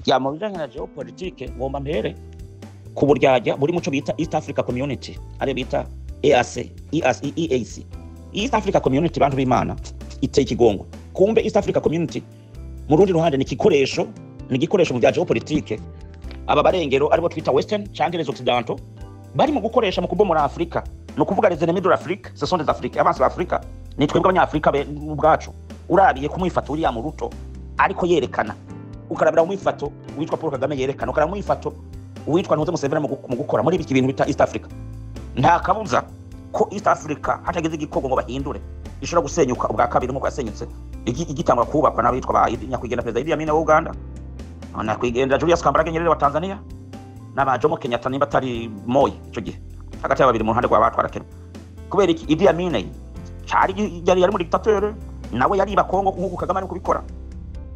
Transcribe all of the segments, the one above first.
ya mu bijanye na geopolitique ngomba mpere ku buryarya buri muco bita East Africa Community ari bita EAC East Africa Community bantu b'Imana iteye ikigongo. Kumbe East Africa Community mu rundi ruhande ni igikoresho mu bya geopolitique aba barengero aribo twita Western cyangwa les Occidentaux bari mu gukoresha mu kubomora Afrika, no kuvuga les ennemis de l'Afrique, ce sont des Africains, abansi b'Afrika ni twebwe abanyafrika ubwacu. Urabiye kumwifato uri ya mu ruto ariko yerekana, ukarabira umwifato witwa Paul Kagame yerekana, ukarabira umwifato witwa Ntuze Museveni mu gukora muri iki bintu bita East Africa. Nta kabuza ko East Africa hatageze igikogo ngo bahindure ishobora gusenyuka ubwa kabiri nkuko yasenyutse igitangwa kubakwa n'abitwa ba nyakwigendera Perezida Idi Amin wa Uganda, nyakwigendera Julius Kambarage Nyerere wa Tanzania n'aba Jomo Kenyatta nimba atari Moi ico gihe hagati y'ababiri mu ruhande rwa batwara Kenya. Kubera iki Idi Amin yari muri dictateur, nawe yari bakongo nkuko Kagame ari kubikora,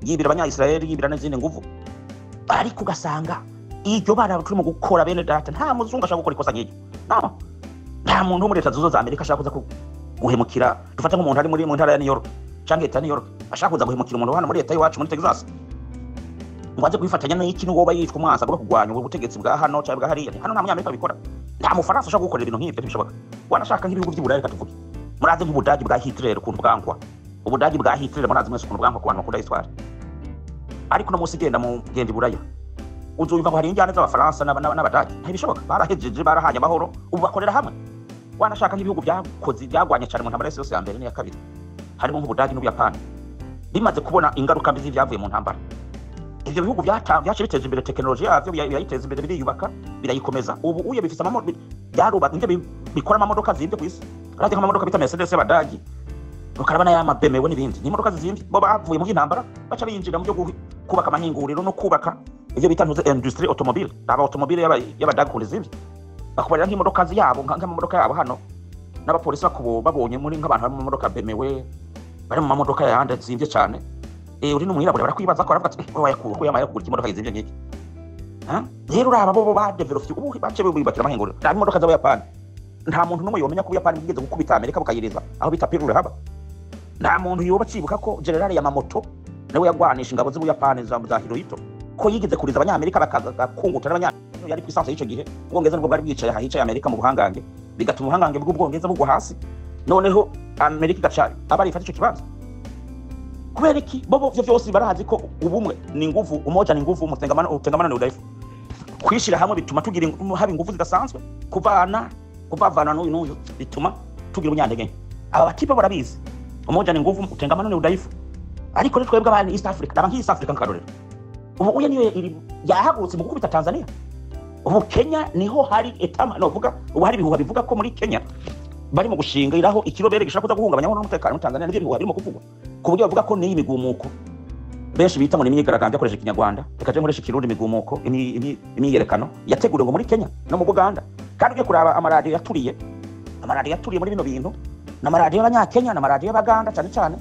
yibira abanya-Israeli yibira n'izindi nguvu, ariko ugasanga iryo bara turimo gukora bene data nta muzungu ashaka gukora ikosa nk'iryo. Nta muntu wo muri Leta Zunze Ubumwe za Amerika ashaka kuza guhemukira, dufata nk'umuntu ari muri mu ntara ya New York cyangwa Leta ya New York ashaka kuza guhemukira umuntu hano muri leta y'iwacu muri Texas ngo aze kwifatanya n'iki n'uwo bayitwa umwasa bwo kugwanya ubutegetsi bwa hano cyangwa bwa hariya. Hano nta munyamerika bikora, nta mufaransa ashaka gukora ibintu nk'ibyo bishoboka. Wanashaka nk'ibihugu by'Uburayi reka tuvuge, muraze nk'Ubudagi bwa Hitler ukuntu bwankwa, Ubudagi bwa Hitler muraze mwese ukuntu bwankwa ku bantu bakunda histoire, ariko no musi genda mu genda Iburaya uzumva ko hari injyana z'Abafaransa n'Abadagi ntibishoboka, barahejeje barahanye amahoro ubu bakorera hamwe. Wanashaka nk'ibihugu byakoze byagwanye cyane mu ntambara yose ya mbere n'iya kabiri harimo nk'Ubudagi n'Ubuyapani, bimaze kubona ingaruka mbi z'ibyavuye mu ntambara. Ibyo bihugu byaje biteje imbere tekinoloji yavyo, yayiteza imbere biriyubaka birayikomeza. Ubu uye bifite amahoro byaruba nje bikora amamodoka zibye ku isi, ariko amamodoka bita Mercedes y'Abadagi ukarabana ya BMW n'ibindi ni imodoka zibye. Bo bavuye mu intambara baca binjira mu byo kubaka amahinguriro no kubaka ivyo bita ntuze industrie automobile, automobile y'Abadagi kuri zibye bakubarira nk'imodoka yabo nk'amamodoka yabo hano, n'abapolisi babonye muri nk'abantu bari mu modoka BMW bari mu mamodoka yandi zibye cyane. Uri n'umwirabura barakwibaza ko aravuga ati wayakura yamagura imodoka zibye nk'iki. Rero uraba bo ba develop ubu bace bibakira amahinguriro nta imodoka z'Abayapani. Nta muntu n'umwe yomenya ko Ubuyapani bwigeze gukubita Amerika bukayiriza aho bita Pearl Harbor. Nta muntu yoba cibuka ko General Yamamoto nawe yagwanisha ingabo z'Ubuyapani za Hirohito ko yigeze kuriza abanyamerika bakakunguta n'abanyamerika yari puissance y'ico gihe. Ubwongereza nibwo bwari bwicaye hahicaye Amerika mu buhangange, bigatuma ubuhangange bw'Ubwongereza bugwa hasi, noneho Amerika igaca abari ifata ico kibanza. Kubera iki bobo byo byose barahazi ko ubumwe ni nguvu, umoja ni nguvu, utengamana ni udhaifu. Kwishira hamwe bituma tugira haba inguvu zidasanzwe, kuvavana n'uyu bituma tugira ubunyantege. Aba batipa barabizi umoja ni nguvu, utengamana ni udhaifu. Ariko twebwe abandi East Africa n'abantu East Africa nkarorero ubu uye niyo yahagurutse mu gukubita Tanzania. Ubu Kenya niho hari etama no vuga, ubu hari bihuha bivuga ko muri Kenya bari mu gushingiraho ikirobere gishaka kuza guhungabanya n'umutekano mu Tanzania, n'ibyo bihuha birimo kuvugwa ku buryo bavuga ko ni imigumuko benshi bita ngo ni imyigaragambyo akoresha Kinyarwanda, rekaje nkoresha Kirundi. Imigumuko imyiyerekano yateguriwe ngo muri Kenya no mu Buganda, kandi ugiye kuraba amaradiyo yaturiye muri bino bintu n'amaradiyo y'Abanyakenya n'amaradiyo y'Abaganda cyane cyane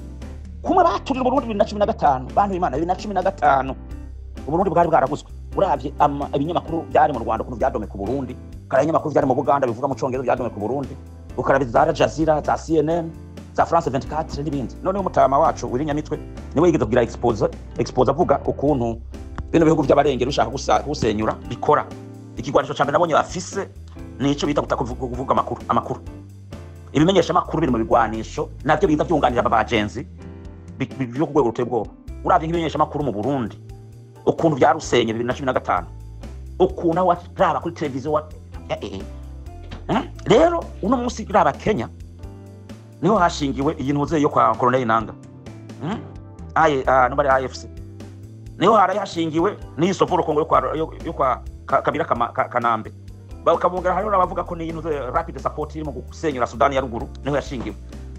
kumwe baturira mu Burundi 2015 bantu b'Imana 2015 Uburundi bwari bwaraguzwe. Uravye ibinyamakuru byari mu Rwanda kuntu byadome ku Burundi, kara ibinyamakuru byari mu Buganda bivuga mu Congereza byadome ku Burundi, ukarabiza za Al Jazeera, za CNN, za France 24 n'ibindi. None umutama wacu wiri Nyamitwe niwe yigeze kugira expose avuga ukuntu bino bihugu by'abarengero ushaka gusenyura bikora. Ikigwanisho cyane nabonye bafise nico bita kuvuga amakuru. Ibimenyesha amakuru biri mu bigwanisho navyo biza byunganira abagenzi byo ku rwego ruteye ubwoba. Uravye nk'ibimenyesha amakuru mu Burundi ukuntu byarusenye 2015, ukuntu waraba kuri televiziyo rero uno munsi raba Kenya niho hashingiwe iyi ntuze yo kwa Colonel Nanga nobari AFC, niho hashingiwe n'isoforo Kongo yo kwa Kabila Kanambe bakavuga hariho abavuga ko ni ntuze rapid support irimo gusenyura Sudani ya ruguru niho yashingiwe.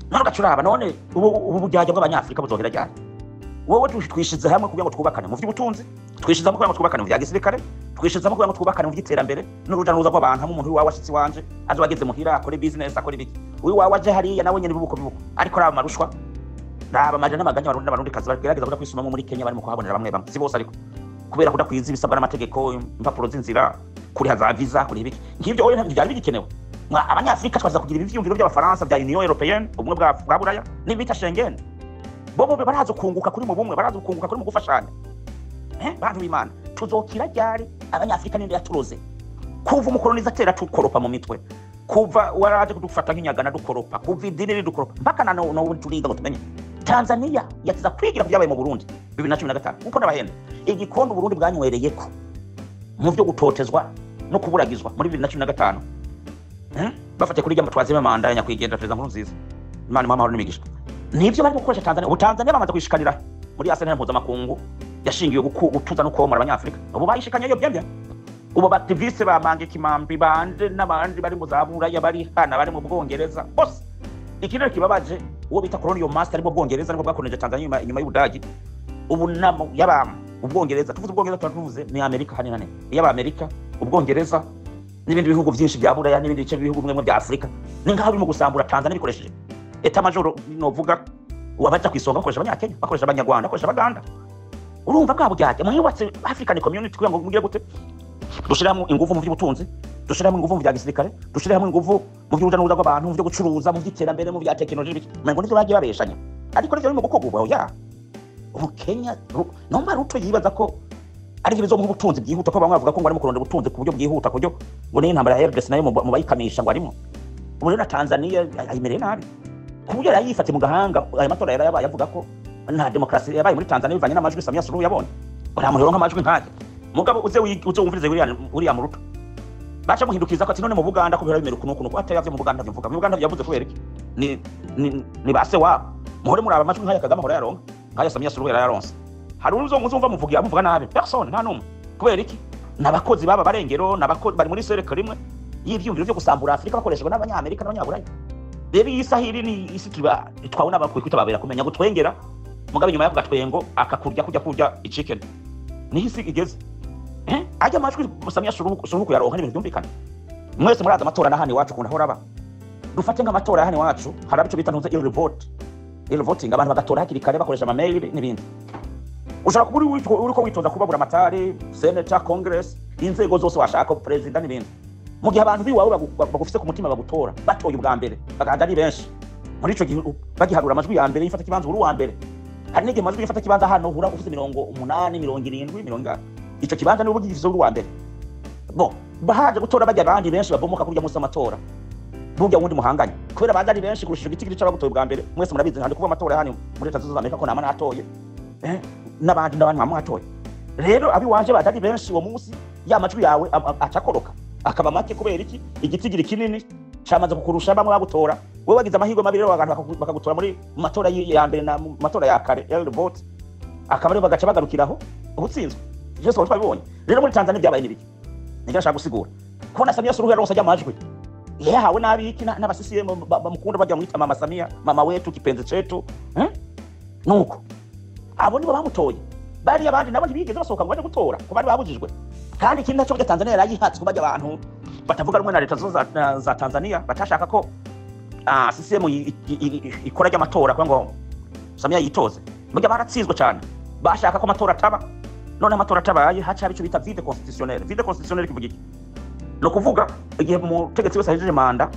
None gacuraba none ubu bujyaje bw'Abanyafrika buzohera cyane. Wowe twishize hamwe kugira ngo twubakane mu by'ubutunzi, twishize hamwe kugira ngo twubakane mu bya gisirikare, twishize hamwe kugira ngo twubakane mu by'iterambere n'uruja n'uruza rw'abantu. Umuntu wawe washitsi wanje aje wageze muhira akore business akore ibiki, uyu wawe aje hariya nawe nyene bibuko ariko raba marushwa raba maje n'amaganya n'abarundi kazi bagerageza kuja kwisuma muri Kenya barimo kuhabonera bamwe si bose ariko kubera kudakwiza ibisabwa n'amategeko, impapuro z'inzira, kuri haza visa, kuri ibiki nk'ibyo oye byari bigikenewe. Abanyafrika twaza kugira ivyumviro by'Abafaransa bya Union Européenne, ubumwe bwa Buraya n'ibita Schengen. Bobo barazo kunguka kuri mu bumwe, barazo kunguka kuri mu gufashanya. Bantu b'Imana tuzokira ryari abanyafrika ninde yaturoze kuva umukoloniza atera tukoropa mu mitwe kuva waraje kudufata nk'inyagana dukoropa kuva idini dukoropa mpaka na no turinda ngo tumenye Tanzania yatiza kwigira ku byabaye mu Burundi 2015 uko nabahenda igikondo Burundi bwanywereyeko mu byo gutotezwa no kuburagizwa muri 2015 bafate kuri jambo twazime manda ya kwigendera Perezida Nkurunziza Imana mama n'imigisha nivyo bari gukoresha Tanzania Tanzania bamaze kwishikanira muri Arsenal mpuzamakungu yashingiye gutuza no komora abanyafrika ubu bayishikanye yo byembya ubu bativiste bamange kimambi bande n'abandi bari mu zabura yabari hana bari mu Bwongereza bose ikintu kibabaje uwo bita Colonial Master ari mu Bwongereza nibwo bwakoneje Tanzania inyuma y'Ubudagi ubu namo yabam Ubwongereza tuvuze Ubwongereza tuvuze ni Amerika hani nane yaba Amerika Ubwongereza n'ibindi bihugu byinshi bya Buraya n'ibindi bice bihugu bimwe bya Afrika ni ngaho bimo gusambura Tanzania bikoresheje eta majoro novuga wabaza kwisonga bakoresha abanyakenya bakoresha abanyarwanda bakoresha abaganda urumva bwabo byajya mu yubatse African community kugira ngo mugire gute dushiramo ingufu mu by'ubutunzi dushiramo ingufu mu bya gisirikare dushiramo ingufu mu by'uruja n'uruza rw'abantu mu byo gucuruza mu by'iterambere mu bya technology mengo nivyo bagiye babeshanya ariko nivyo bimo gukogwa ya Kenya nomba ruto yibaza ko ari ibizo mu butunzi byihuta ko bamwe bavuga ko ngo ari mu kurondera ubutunzi ku buryo byihuta kujyo ngo ni intambara ya RDC nayo mu bayikamisha ngo arimo ubu na Tanzania ayimereye nabi ku buryo yayifate mu gahanga aya matora yarabaye avuga ko nta demokrasi yabaye muri Tanzania bivanye n'amajwi Samia Suluhu yabonye uramuhero nk'amajwi nkaje mugabo uze wumvirize uriya mu ruto bacha muhindukiza ko ati none mu Buganda ko bihora bimera kunukunuko atayavye mu Buganda byivuga mu Buganda yavuze ko yereke ni base wa muhore muri aba amajwi nkaya Kagame hora yaronka nkaya Samia Suluhu yararonse hari uzumva muvuga nabi personne nta numwe kubera iki nabakozi baba barengero nabakozi bari muri sereka rimwe y'ivyumviro byo gusambura Afrika bakoreshejwe n'abanyamerika n'abanyaburayi rero isahiri ni isi kiba twabona bakwiye kwitababera kumenya gutwengera mugabe nyuma yavuga twengo akakurya kujya chicken ni isi igeze ajya amajwi Samia Suluhu yaronka n'ibintu byumvikana mwese muraza amatora nahani wacu kunda horaba dufate nk'amatora hano wacu harabico bita ntuze il voting abantu bagatora hakiri kare bakoresha ama mail n'ibindi ushaka kuburi uriko witoza kubabura amatari senator congress inzego zose washaka president n'ibindi mu gihe abantu biwawe bagufise ku mutima bagutora batoye ubwa mbere baganda ari benshi muri ico gihe bagiharura amajwi ya mbere yifata kibanza uri wa mbere hari nige amajwi yifata kibanza hano hura ufite 80 70 70 ico kibanza ni ubugize uri wa mbere bo bahaje gutora bajya abandi benshi babomoka kurya musa amatora burya wundi muhanganye kubera bandi ari benshi kurusha igiti gicara gutoye ubwa mbere mwese murabizi handi kuba amatora hano muri Leta Zunze Amerika ko nama natoye n'abandi mwatoye rero abi wanje badari benshi uwo munsi ya majwi yawe acakoroka akaba make kubera iki igitigiri kinini cyamaze kukurusha bamwe bagutora wewe wagize amahirwe mabiri rero abantu bakagutora muri matora ya mbere na matora ya kare early vote akaba rero bagaca bagarukiraho ubutsinzwe Yesu twabibonye rero muri Tanzania byabaye nibiki nigashaka gusigura kubona Samia Suluhu yaronse ajya amajwi yahawe nabiki n'abasisiye bamukunda bajya mwita mama Samia mama wetu kipenzi chetu nuko abo nibo bamutoye bari abandi nabo ntibigeze basohoka ngo baje gutora ko bari babujijwe kandi ikindi cyo Tanzania yarayihatse kubajya abantu batavuga rumwe na Leta za Tanzania batashaka ko CCM ikora y'amatora kwa ngo Samia yitoze burya baratsinzwe cyane bashaka ko amatora ataba none amatora atabaye haca bico bita vide constitutionnel kivuga iki no kuvuga igihe mu tegetsi wese ahejeje manda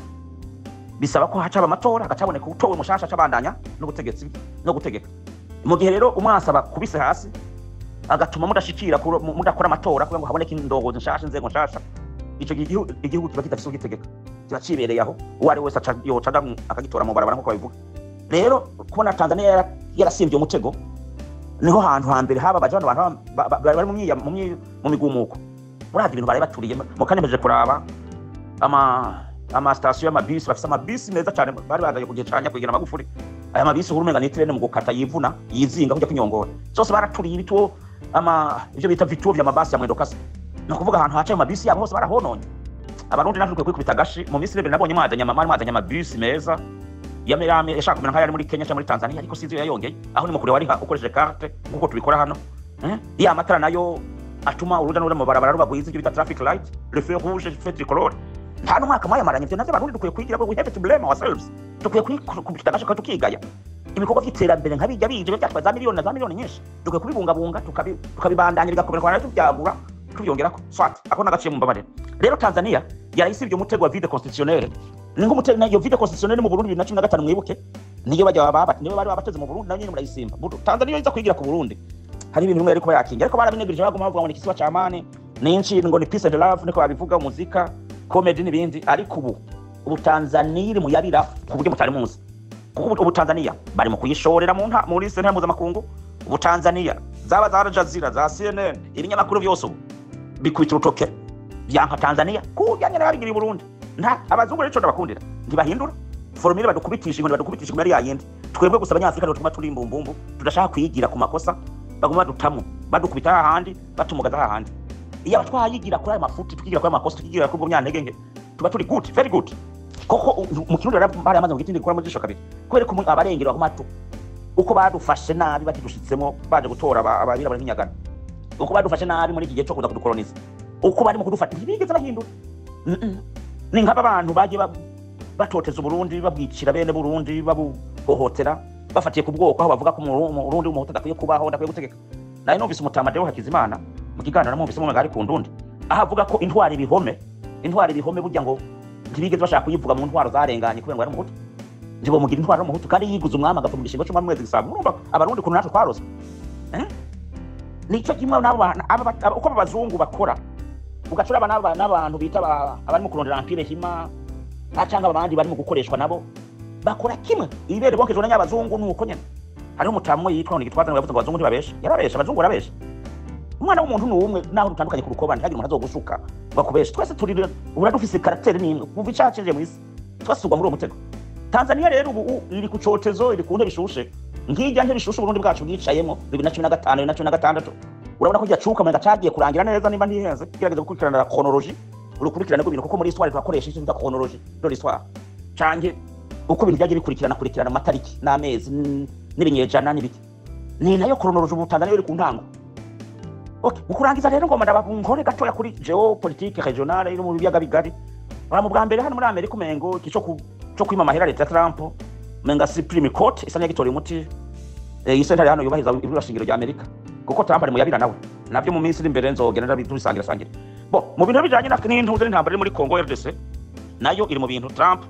bisaba ko haca amatora agacaboneka utowe mushasha cabandanya no gutegeka mu gihe rero umwasaba kubise hasi agatuma mudashikira mudakora amatora kugira ngo haboneke indongozi nshasha nzego nshasha ico igihugu kiba kitafise ugitegeka kibacibereye aho uwari wese yocaga akagitora mu barabara nko babivuga rero kubona Tanzania yarasimbye umutego niho hantu hambere haba bajana abantu bari mu migumuko murazi ibintu bari baturiye mu kanemeje kuraba ama station y'amabisi bafise amabisi meza cyane bari bazaye kugecanya kugira amagufuri aya mabisi urumenga nitirene mu gukata yivuna yizinga kujya kunyongora cyose baraturiye ibituo ivyo bita vituo vya mabasi ya mwendo kasi no kuvuga ahantu haca amabisi yabo hose barahononye abarundi natwe kwikubita gashi mu minsi rebere nabonye mwazanya amabisi meza yamerame yashaka kumera nk'ayari muri Kenya cyangwa muri Tanzania ariko sinzi yayongeye aho ni mukure wari ukoresheje carte nguko tubikora hano ya amatara nayo atuma uruja n'uruza mu barabara rubagwiza ibyo bita traffic light le feu rouge feu tricolore nta n'umwaka mwaya maranye byo navyo abarundi dukwiye kwigira ko we have to blame ourselves dukwiye kwikubita gashi ko tukigaya ibikorwa by'iterambere nk'abijya bije byatwa za miliyoni nyinshi dukwiye kubibungabunga tukabibandanya bigakomera kwa tubyagura tubyongerako swat akona gaciye mu mbabare rero Tanzania yarayise ibyo mutego wa vide constitutionnel ningo mutego nayo vide constitutionnel mu Burundi 2015 mwibuke niyo bajya baba niyo bari babateze mu Burundi nayo murayisimba Tanzania iza kwigira ku Burundi hari ibintu bimwe ariko bayakinga ariko barabinegirije baguma bavuga ngo ni kisiwa cy'amani ninshi ngo ni peace and love niko babivuga muzika comedy n'ibindi ariko ubu Tanzania iri mu yabira ku buryo mutari munsi kuko ubu Tanzania bari mu kuyishorera muri sentare mpuzamakungu ubu Tanzania zaba za Al Jazeera za CNN ibinyamakuru byose ubu bikwita urutoke byanka Tanzania kujyanye n'abigiri i Burundi nta abazungu rero ndabakundira ntibahindura formule badukubitisha ngo badukubitisha muri yayindi twebwe gusa abanyafrika rero tuma turi imbumbumbu tudashaka kwigira ku makosa baguma dutamu badukubita hahandi batumugaza hahandi iyo batwayigira kuri ayo mafuti tukigira kuri amakosa tukigira kuri byantege nke tuba turi good very good koko mu kirundo bari amaze ngitindi gukora mu jisho kabiri kwere ko abarengero bakumato uko badufashe nabi batidushitsemo baje gutora ababira bari nyagana uko badufashe nabi muri gihe cyo kuza kudukoloniza uko bari mu kudufata ntibigeze bahindura ni nk'aba bantu baje batoteza Burundi babwicira bene Burundi babuhohotera bafatiye ku bwoko aho bavuga ko Burundi umuhutu adakwiye kubaho adakwiye gutegeka nayo numvise umutamadeo Hakizimana mu kiganiro namumvise mu ngari ku ndundi aho avuga ko intwari ibihome burya ngo ntibigeze bashaka kuyivuga mu ntwaro zarenganye kubera ngo ari umuhutu ndibo mugira intwaro y'umuhutu kandi yiguze umwami agapfa mu gishingo cy'umwami mwezi gisaba murumva abarundi kuntu natwe twarose nicyo kimwe nabo uko abazungu bakora ugacura n'abantu bita abari mu kurondera empire hima cyangwa abandi bari mu gukoreshwa nabo bakora kimwe ibere bonkejwe n'abazungu nuko nyene hari umutamu yitwa ngo gitwaza ngo yavuze ngo abazungu ntibabesha yarabesha abazungu barabesha umwana w'umuntu n'umwe naho dutandukanye ku rukoba ntagira umuntu azogushuka bakubesha twese turi uradufise karaktere n'imwe kuva icyaceje mu isi twasugwa muri uwo mutego Tanzania rero ubu iri ku cotezo iri ku ntebe bishushe nk'ijya ntebe bishushe Burundi bwacu bwicayemo 2015 2016 urabona ko ryacuka mwenga cyagiye kurangira neza nimba ntihenze kirageze gukurikirana chronology urukurikirana rw'ibintu kuko muri histoire twakoresha icyo bita chronology de l'histoire cange uko ibintu byagiye bikurikirana amatariki n'amezi n'ibinyejana n'ibiki ni nayo chronology ubu Tanzania iri ku ntango okay ukurangiza rero ngo ndabavungore gatoya kuri geopolitique regionale iri mu biyaga bigari mu bwa mbere hano muri Amerika umengo cyo kwima mahera leta Trump menga Supreme Court isanya gitori umuti isentare hano yubahiza ibirashingiro rya Amerika kuko Trump ari mu yabira nawe navyo mu minsi iri imbere nzogenda bisangira mu bintu bijanye n'intuze n'intambara muri Congo RDC nayo iri mu bintu Trump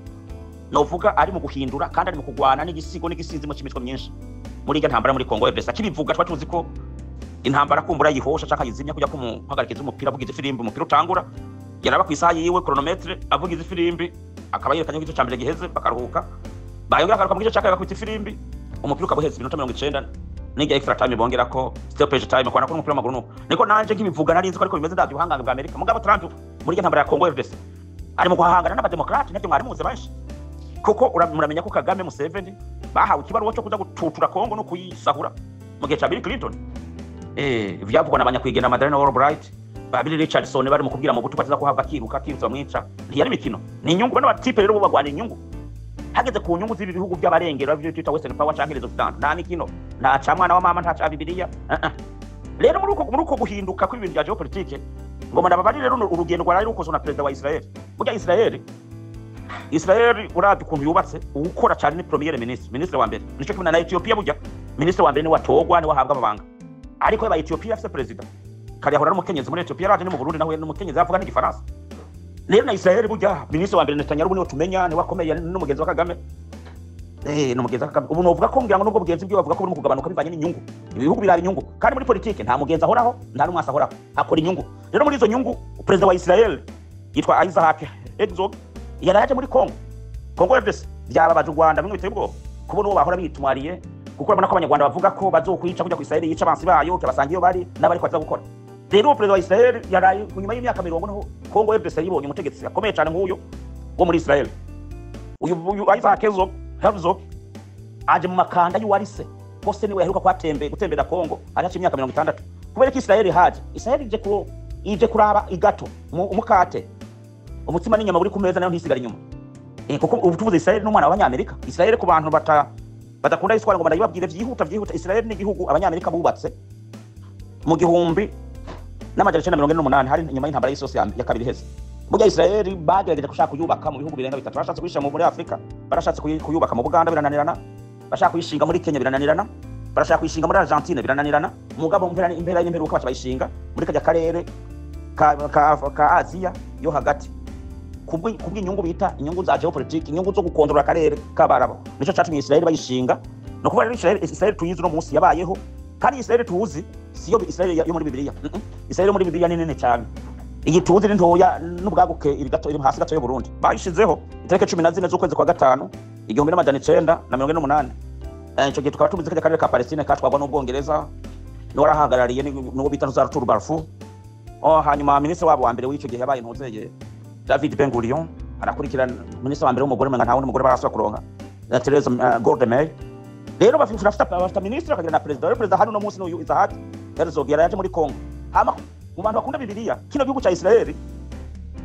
novuga ari mu guhindura kandi ari mu kugwana n'igisigo n'igisizi mu kimitwe myinshi muri iyo ntambara muri Congo RDC kibivuga twatuzi ko intambara kumbura yihosha cyaka yizimya kujya kumuhagarikiza umupira bugize filimbi umupira utangura yaraba ku isaha yiwe chronometre avugize ifilimbi akaba yerekanye ko icyo cyambere giheze bakaruhuka bayongera akaruka mu gice cyaka bakubita ifilimbi umupira ukabuheze 90 n'igihe extra time bongera ko stoppage time kwana ko umupira w'amaguru niko nanje nkibivuga narinzi ko ariko bimeze ndavyo ubuhangange bwa Amerika mugabo Trump muri iyo ntambara ya Congo RDC ari mu guhangana n'abademokrate n'abyo mwari muze benshi kuko muramenya ko Kagame Museveni bahawe ikibaruwa cyo kuza gututura Congo no kuyisahura mu gihe cya Bill Clinton vyavugwa n'abanyakwigena Madeleine Albright Bill Richardson bari mu kubwira mu butu patiza kuhava kiruka mwica ntiyari mikino ni inyungu bano batipe rero bubagwana inyungu hageze ku nyungu z'ibi bihugu by'abarengero byo twita Western Power cyangirizo Sudan nta mikino nta camwana wa mama nta ca Bibiliya rero muri uko guhinduka kw'ibintu bya geopolitique ngoma ndababari rero urugendo rwari rukozwe na president wa Israel burya Israel urabye ukuntu yubatse ukora cyane ni premier ministre wa mbere nico kimwe na Ethiopia burya ministre wa mbere ni watogwa ni wahabwa ababanga ariko ba Ethiopia afite president kari ahora n'umukenyezi muri Ethiopia raje ni mu Burundi naho n'umukenyezi avuga n'igifaransa rero na Israel burya ministre wa mbere Netanyahu niwe tumenya ni wakomeye n'umugenzi wa Kagame n'umugenzi wa Kagame ubu novuga ko ngira ngo nubwo bugenzi byo bavuga ko buri mu kugabanuka bivanye n'inyungu ibihugu biraba inyungu kandi muri politique nta mugenzi ahoraho nta n'umwasa ahoraho akora inyungu rero muri izo nyungu president wa Israel yitwa Isaac Herzog yaraje muri Congo RDC byababaje u Rwanda bimwe biteye ubwoba kubona uwo bahora bitumwariye kuko urabona ko abanyarwanda bavuga ko bazokwica kujya ku Israel yica abansi bayo kabasangiye bari n'abari kwaza gukora rero president wa Israel yaraye nyuma y'imyaka 40 naho Congo RDC yibonye umutegetsi akomeye cyane nk'uyo wo muri Israel uyu Isaac Herzog aje mu makanda y'uwarise kose niwe yaheruka gutembera Congo araca imyaka 60 kubera ko Israel ije kuraba igato umukate umutima n'inyama buri ku meza nayo ntisigara inyuma kuko ubu tuvuze Israel n'umwana w'abanyamerika Israel ku bantu badakunda iswara ngo ndayibabwire byihuta Israel ni igihugu abanyamerika bubatse mu gihumbi n'amajana 1948 hari nyuma y'intambara y'isi ya kabiri heze burya Israel bagerageje gushaka kuyubaka mu bihugu birenga bitatu bashatse kuyishinga muri Afrika barashatse kuyubaka mu Buganda birananirana bashaka kuyishinga muri Kenya birananirana barashaka kuyishinga muri Argentine birananirana mugabo impera y'imperuka bacha bayishinga muri kajya karere ka Asia yo hagati kubw'inyungu bita inyungu za geopolitique inyungu zo gukontrola akarere kabarabo nico cyatumye Israel bayishinga no kuba Israel tuyizi no munsi yabayeho kandi Israel tuzi siyo Israel yo muri Bibiliya. Israel muri Bibiliya ni nene cyane. Iyi tuzi ni ntoya n'ubwaguke iri gato iri hasi gato yo Burundi. Bayishizeho itareke 14 z'ukwezi kwa gatanu 1948. Ico gihe tukaba tubize akarere ka Palestine katwagwa n'Ubwongereza n'warahagarariye n'uwo bita Arthur Balfour. Hanyuma ministre wabo wa mbere w'ico gihe yabaye ntuzeye David Ben Gurion, anakurikira ministre wa mbere w'umugore menga ntawe n'umugore baraswa kuronka Theresa Gordemay. Rero bafite ministre akagira na president hano no munsi n'uyu Isaac Herzog yaraje muri Congo. Hama mu bantu bakunda Bibiliya kino gihugu cya Israel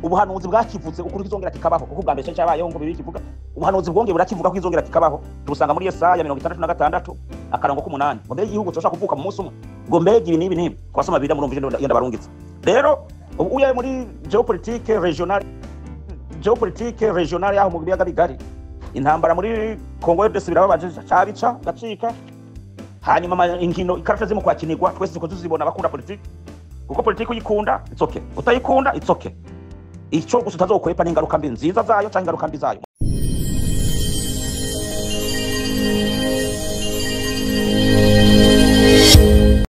ubuhanuzi bwakivuze ukuri kizongera kikabaho kuko bwa mbere cyabayeho ngo bibikivuga ubuhanuzi bwongeye burakivuga ko izongera kikabaho. Tubusanga muri Yesaya 66 akarongo ku8 ngo mbere igihugu cyoshaka kuvuka mu munsi umwe ngo mbere ibi nibi kwasoma Bibiliya murumvije yenda barungitse. Rero uye muri geopolitique regionale yaho mu biyaga bigari intambara muri Congo y'Est birababaje cyabica gacika. Hanyuma inkino ikarata zimo kwakinirwa twese ziko tuzibona bakunda politique kuko politique uyikunda it's okay utayikunda it's okay. Ico gusa utazokwepa n'ingaruka mbi nziza zayo cyangwa ingaruka mbi zayo.